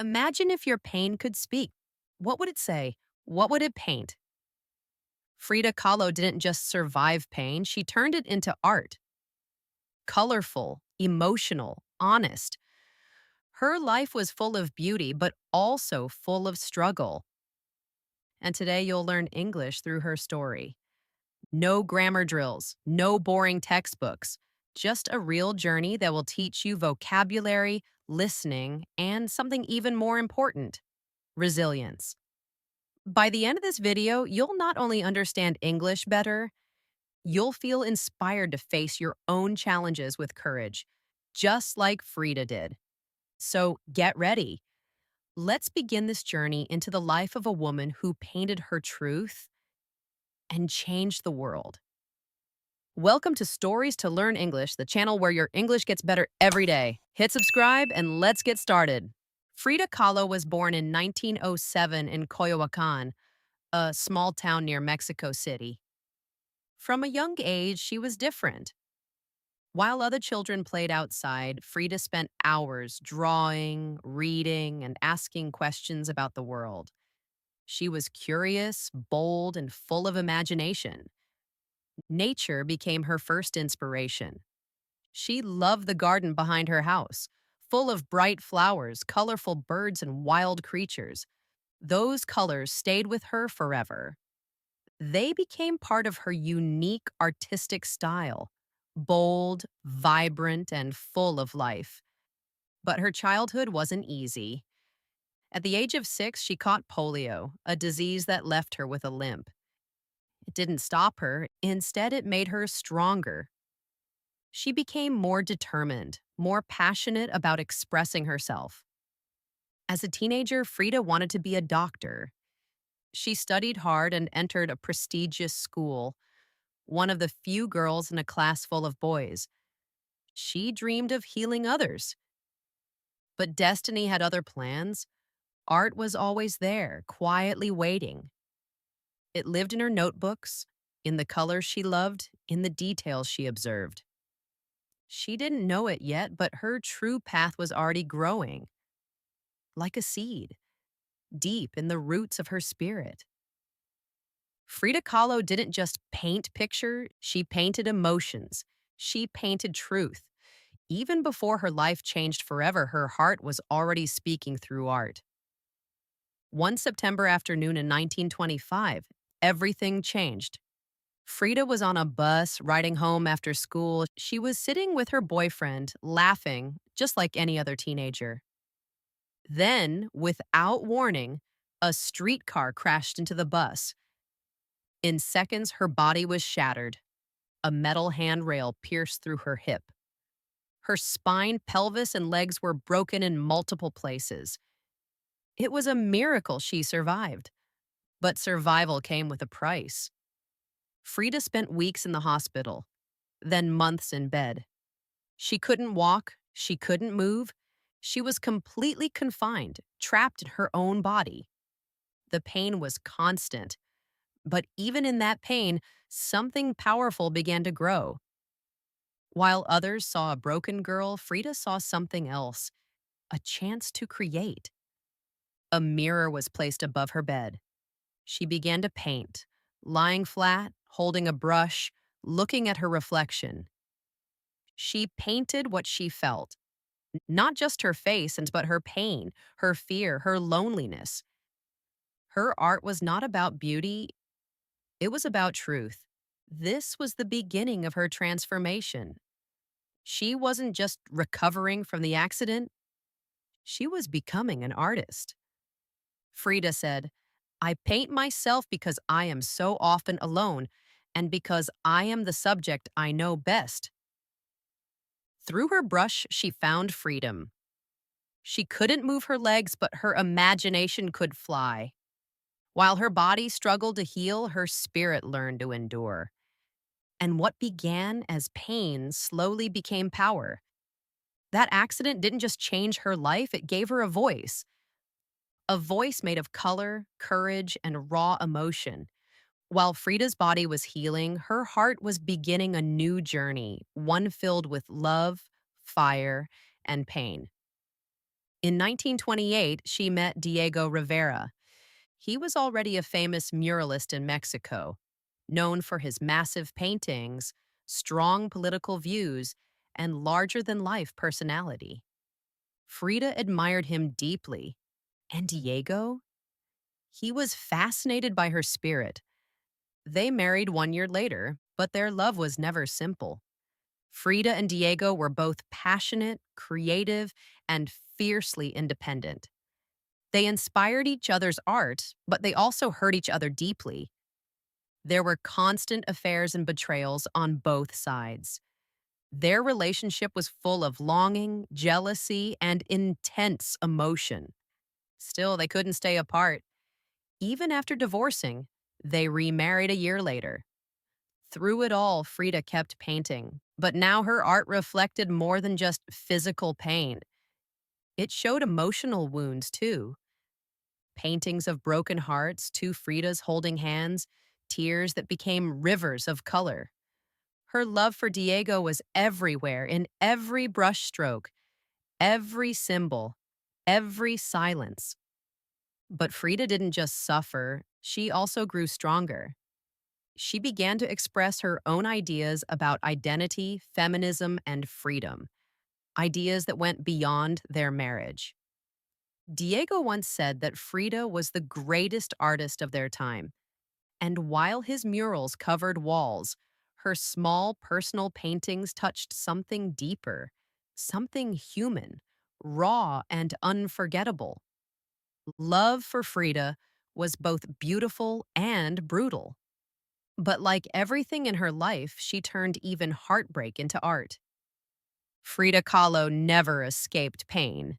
Imagine if your pain could speak. What would it say? What would it paint? Frida Kahlo didn't just survive pain, she turned it into art. Colorful, emotional, honest. Her life was full of beauty, but also full of struggle. And today you'll learn English through her story. No grammar drills, no boring textbooks, just a real journey that will teach you vocabulary, listening, and something even more important: resilience. By the end of this video, you'll not only understand English better, you'll feel inspired to face your own challenges with courage, just like Frida did. So get ready. Let's begin this journey into the life of a woman who painted her truth and changed the world. Welcome to Stories to Learn English, the channel where your English gets better every day. Hit subscribe and let's get started. Frida Kahlo was born in 1907 in Coyoacan, a small town near Mexico City. From a young age, she was different. While other children played outside, Frida spent hours drawing, reading, and asking questions about the world. She was curious, bold, and full of imagination. Nature became her first inspiration. She loved the garden behind her house, full of bright flowers, colorful birds, and wild creatures. Those colors stayed with her forever. They became part of her unique artistic style, bold, vibrant, and full of life. But her childhood wasn't easy. At the age of 6, she caught polio, a disease that left her with a limp. It didn't stop her, instead, it made her stronger. She became more determined, more passionate about expressing herself. As a teenager, Frida wanted to be a doctor. She studied hard and entered a prestigious school, one of the few girls in a class full of boys. She dreamed of healing others. But destiny had other plans. Art was always there, quietly waiting. It lived in her notebooks, in the colors she loved, in the details she observed. She didn't know it yet, but her true path was already growing, like a seed, deep in the roots of her spirit. Frida Kahlo didn't just paint picture, she painted emotions. She painted truth. Even before her life changed forever, her heart was already speaking through art. One September afternoon in 1925, everything changed. Frida was on a bus riding home after school. She was sitting with her boyfriend, laughing, just like any other teenager. Then, without warning, a streetcar crashed into the bus. In seconds, her body was shattered. A metal handrail pierced through her hip. Her spine, pelvis, and legs were broken in multiple places. It was a miracle she survived. But survival came with a price. Frida spent weeks in the hospital, then months in bed. She couldn't walk, she couldn't move. She was completely confined, trapped in her own body. The pain was constant, but even in that pain, something powerful began to grow. While others saw a broken girl, Frida saw something else: a chance to create. A mirror was placed above her bed. She began to paint, lying flat, holding a brush, looking at her reflection. She painted what she felt, not just her face, but her pain, her fear, her loneliness. Her art was not about beauty, it was about truth. This was the beginning of her transformation. She wasn't just recovering from the accident, she was becoming an artist. Frida said, "I paint myself because I am so often alone and because I am the subject I know best." Through her brush, she found freedom. She couldn't move her legs, but her imagination could fly. While her body struggled to heal, her spirit learned to endure. And what began as pain slowly became power. That accident didn't just change her life, it gave her a voice. A voice made of color, courage, and raw emotion. While Frida's body was healing, her heart was beginning a new journey, one filled with love, fire, and pain. In 1928, she met Diego Rivera. He was already a famous muralist in Mexico, known for his massive paintings, strong political views, and larger than life personality. Frida admired him deeply. And Diego? He was fascinated by her spirit. They married 1 year later, but their love was never simple. Frida and Diego were both passionate, creative, and fiercely independent. They inspired each other's art, but they also hurt each other deeply. There were constant affairs and betrayals on both sides. Their relationship was full of longing, jealousy, and intense emotion. Still, they couldn't stay apart. Even after divorcing, they remarried a year later. Through it all, Frida kept painting, but now her art reflected more than just physical pain. It showed emotional wounds, too. Paintings of broken hearts, two Fridas holding hands, tears that became rivers of color. Her love for Diego was everywhere, in every brushstroke, every symbol, every silence. But Frida didn't just suffer, she also grew stronger. She began to express her own ideas about identity, feminism, and freedom, ideas that went beyond their marriage. Diego once said that Frida was the greatest artist of their time, and while his murals covered walls, her small personal paintings touched something deeper, something human, raw, and unforgettable. Love for Frida was both beautiful and brutal. But like everything in her life, she turned even heartbreak into art. Frida Kahlo never escaped pain.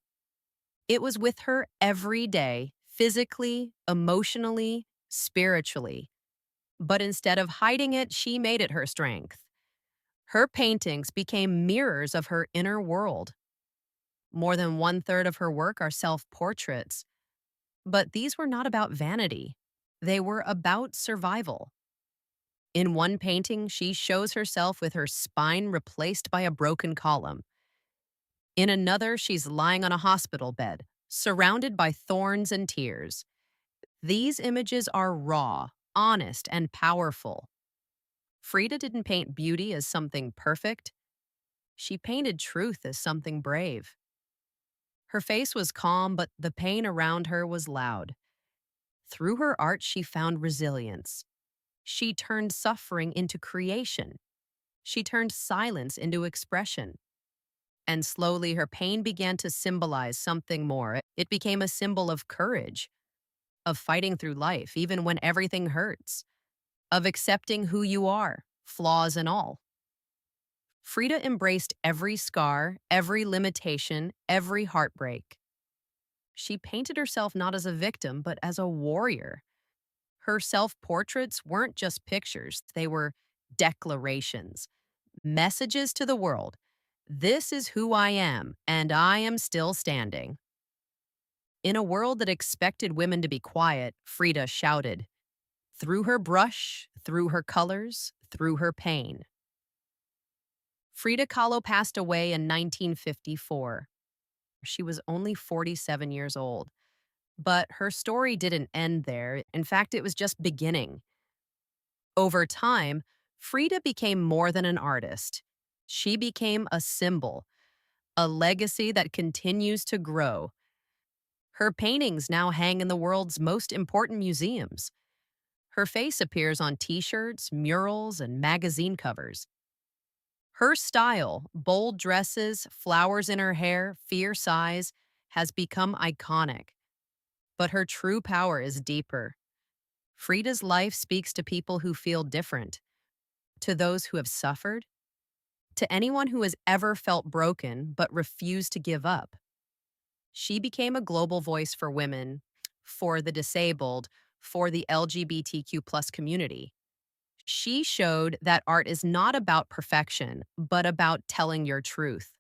It was with her every day, physically, emotionally, spiritually. But instead of hiding it, she made it her strength. Her paintings became mirrors of her inner world. More than 1/3 of her work are self portraits. But these were not about vanity, they were about survival. In one painting, she shows herself with her spine replaced by a broken column. In another, she's lying on a hospital bed, surrounded by thorns and tears. These images are raw, honest, and powerful. Frida didn't paint beauty as something perfect. She painted truth as something brave. Her face was calm, but the pain around her was loud. Through her art, she found resilience. She turned suffering into creation. She turned silence into expression. And slowly, her pain began to symbolize something more. It became a symbol of courage, of fighting through life, even when everything hurts, of accepting who you are, flaws and all. Frida embraced every scar, every limitation, every heartbreak. She painted herself not as a victim, but as a warrior. Her self portraits weren't just pictures, they were declarations, messages to the world. This is who I am, and I am still standing. In a world that expected women to be quiet, Frida shouted. Through her brush, through her colors, through her pain. Frida Kahlo passed away in 1954. She was only 47 years old. But her story didn't end there. In fact, it was just beginning. Over time, Frida became more than an artist. She became a symbol, a legacy that continues to grow. Her paintings now hang in the world's most important museums. Her face appears on t shirts, murals, and magazine covers. Her style, bold dresses, flowers in her hair, fierce eyes, has become iconic. But her true power is deeper. Frida's life speaks to people who feel different, to those who have suffered, to anyone who has ever felt broken but refused to give up. She became a global voice for women, for the disabled, for the LGBTQ plus community. She showed that art is not about perfection, but about telling your truth.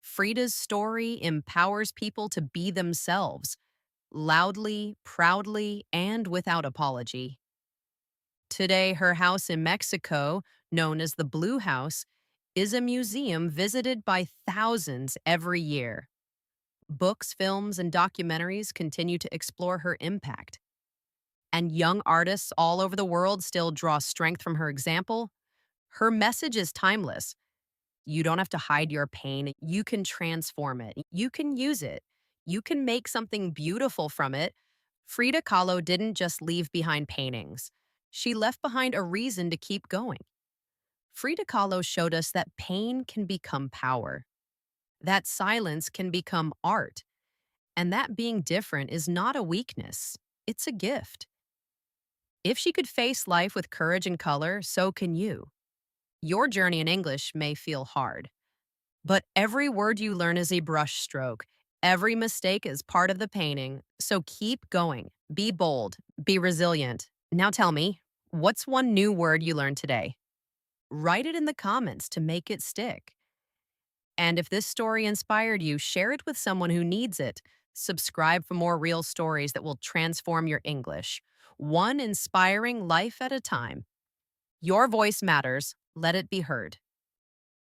Frida's story empowers people to be themselves, loudly, proudly, and without apology. Today, her house in Mexico, known as the Blue House, is a museum visited by thousands every year. Books, films, and documentaries continue to explore her impact. And young artists all over the world still draw strength from her example. Her message is timeless. You don't have to hide your pain. You can transform it. You can use it. You can make something beautiful from it. Frida Kahlo didn't just leave behind paintings. She left behind a reason to keep going. Frida Kahlo showed us that pain can become power, that silence can become art, and that being different is not a weakness, it's a gift. If she could face life with courage and color, so can you. Your journey in English may feel hard, but every word you learn is a brushstroke. Every mistake is part of the painting. So keep going. Be bold. Be resilient. Now tell me, what's one new word you learned today? Write it in the comments to make it stick. And if this story inspired you, share it with someone who needs it. Subscribe for more real stories that will transform your English, one inspiring life at a time. Your voice matters. Let it be heard.